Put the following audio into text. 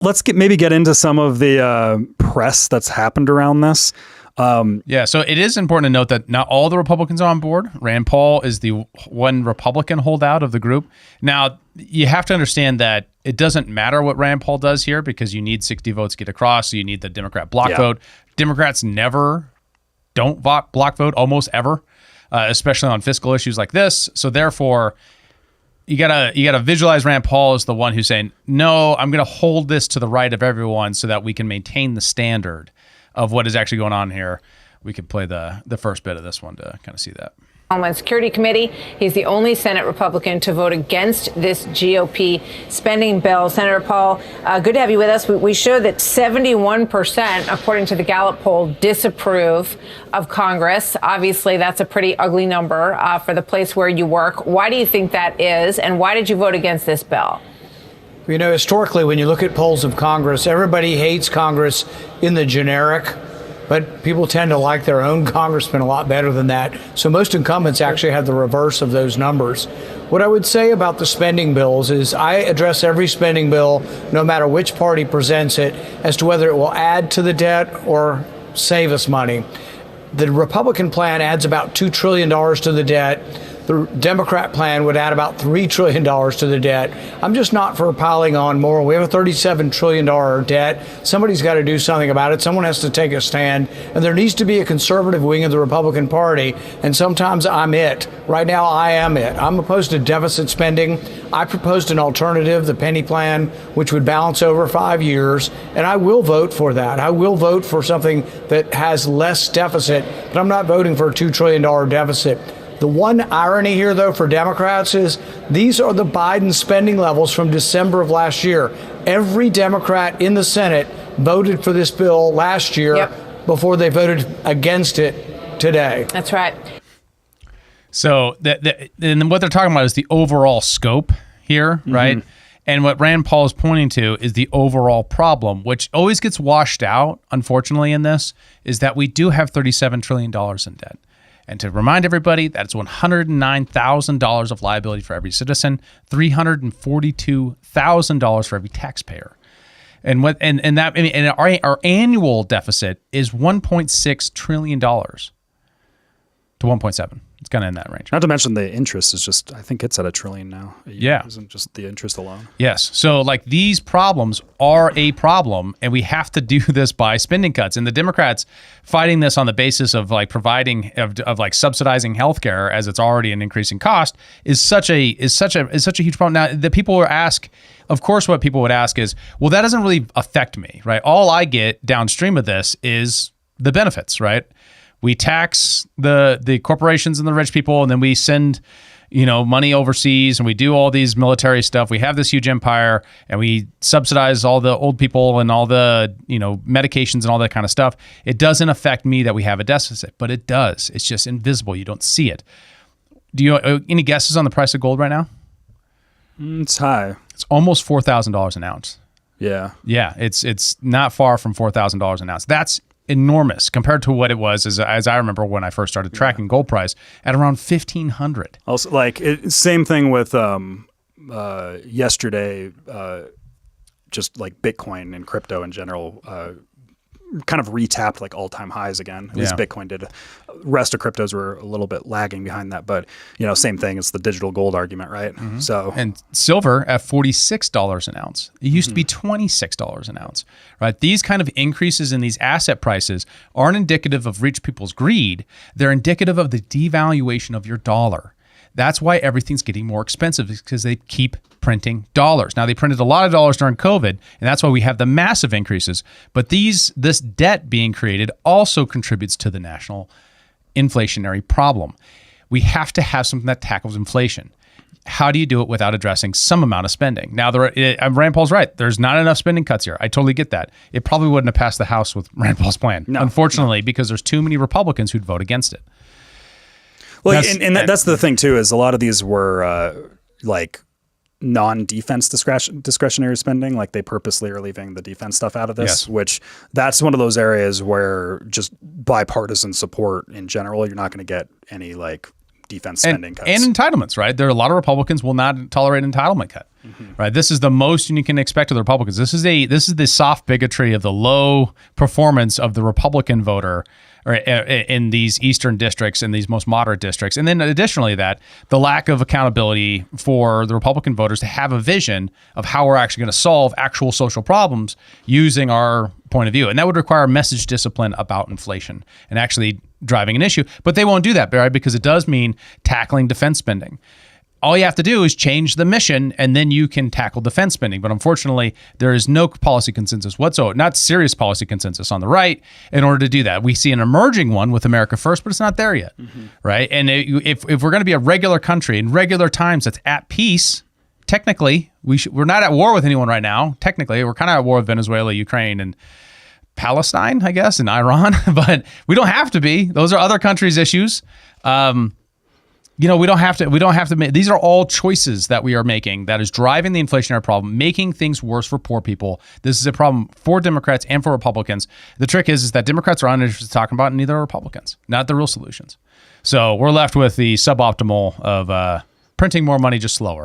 let's maybe get into some of the press that's happened around this. Yeah, so it is important to note that not all the Republicans are on board. Rand Paul is the one Republican holdout of the group. Now, you have to understand that it doesn't matter what Rand Paul does here because you need 60 votes to get across, so you need the Democrat block vote. Democrats don't block vote almost ever, especially on fiscal issues like this. So therefore, you gotta visualize Rand Paul as the one who's saying, no, I'm going to hold this to the right of everyone so that we can maintain the standard of what is actually going on here. We could play the first bit of this one to kind of see that. Homeland Security Committee. He's the only Senate Republican to vote against this GOP spending bill. Senator Paul, good to have you with us. We show that 71%, according to the Gallup poll, disapprove of Congress. Obviously, that's a pretty ugly number for the place where you work. Why do you think that is, and why did you vote against this bill? You know, historically, when you look at polls of Congress, everybody hates Congress in the generic, but people tend to like their own congressman a lot better than that. So most incumbents actually have the reverse of those numbers. What I would say about the spending bills is I address every spending bill, no matter which party presents it, as to whether it will add to the debt or save us money. The Republican plan adds about $2 trillion to the debt. The Democrat plan would add about $3 trillion to the debt. I'm just not for piling on more. We have a $37 trillion debt. Somebody's got to do something about it. Someone has to take a stand. And there needs to be a conservative wing of the Republican Party. And sometimes I'm it. Right now, I am it. I'm opposed to deficit spending. I proposed an alternative, the penny plan, which would balance over 5 years. And I will vote for that. I will vote for something that has less deficit. But I'm not voting for a $2 trillion deficit. The one irony here, though, for Democrats is these are the Biden spending levels from December of last year. Every Democrat in the Senate voted for this bill last year before they voted against it today. That's right. So and what they're talking about is the overall scope here, right? And what Rand Paul is pointing to is the overall problem, which always gets washed out, unfortunately, in this, is that we do have $37 trillion in debt. And to remind everybody, that's $109,000 of liability for every citizen, $342,000 for every taxpayer. And our annual deficit is $1.6 trillion to 1.7. It's kind of in that range. Not to mention the interest is just, I think it's at $1 trillion now. Yeah. It isn't just the interest alone. Yes. So like these problems are a problem, and we have to do this by spending cuts. And the Democrats fighting this on the basis of like providing of like subsidizing healthcare as it's already an increasing cost is such a huge problem. Now the people will ask, of course, what people would ask is, well, that doesn't really affect me, right? All I get downstream of this is the benefits, right? We tax the corporations and the rich people, and then we send, money overseas, and we do all these military stuff. We have this huge empire, and we subsidize all the old people and all the, medications and all that kind of stuff. It doesn't affect me that we have a deficit, but it does. It's just invisible. You don't see it. Do you any guesses on the price of gold right now? It's high. It's almost $4,000 an ounce. Yeah. Yeah, it's not far from $4,000 an ounce. That's enormous compared to what it was as I remember when I first started tracking gold price at around 1,500. Also, same thing with yesterday, just like Bitcoin and crypto in general, kind of retapped like all-time highs again. At least Bitcoin did. Rest of cryptos were a little bit lagging behind that, but same thing as the digital gold argument, right? So and silver at $46 an ounce. It used to be $26 an ounce, right? These kind of increases in these asset prices aren't indicative of rich people's greed. They're indicative of the devaluation of your dollar. That's why everything's getting more expensive, because they keep printing dollars. Now, they printed a lot of dollars during COVID, and that's why we have the massive increases. But this debt being created also contributes to the national inflationary problem. We have to have something that tackles inflation. How do you do it without addressing some amount of spending? Now, Rand Paul's right. There's not enough spending cuts here. I totally get that. It probably wouldn't have passed the House with Rand Paul's plan, unfortunately, because there's too many Republicans who'd vote against it. Well, that's the thing too, is a lot of these were like non-defense discretionary spending. Like they purposely are leaving the defense stuff out of this, which that's one of those areas where just bipartisan support in general, you're not going to get any like defense spending cuts. And entitlements, right? There are a lot of Republicans will not tolerate an entitlement cut, right? This is the most you can expect of the Republicans. This is the soft bigotry of the low performance of the Republican voter or in these eastern districts and these most moderate districts. And then additionally the lack of accountability for the Republican voters to have a vision of how we're actually going to solve actual social problems using our point of view. And that would require message discipline about inflation and actually driving an issue. But they won't do that, right? Because it does mean tackling defense spending. All you have to do is change the mission, and then you can tackle defense spending. But unfortunately, there is no policy consensus whatsoever, not serious policy consensus on the right in order to do that. We see an emerging one with America First, but it's not there yet, right? And if we're going to be a regular country in regular times that's at peace, technically, we're not at war with anyone right now. Technically, we're kind of at war with Venezuela, Ukraine, and Palestine, I guess, and Iran, but we don't have to be. Those are other countries' issues. We don't have to make, these are all choices that we are making that is driving the inflationary problem, making things worse for poor people. This is a problem for Democrats and for Republicans. The trick is that Democrats are uninterested in talking about, and neither are Republicans, not the real solutions. So we're left with the suboptimal of printing more money just slower.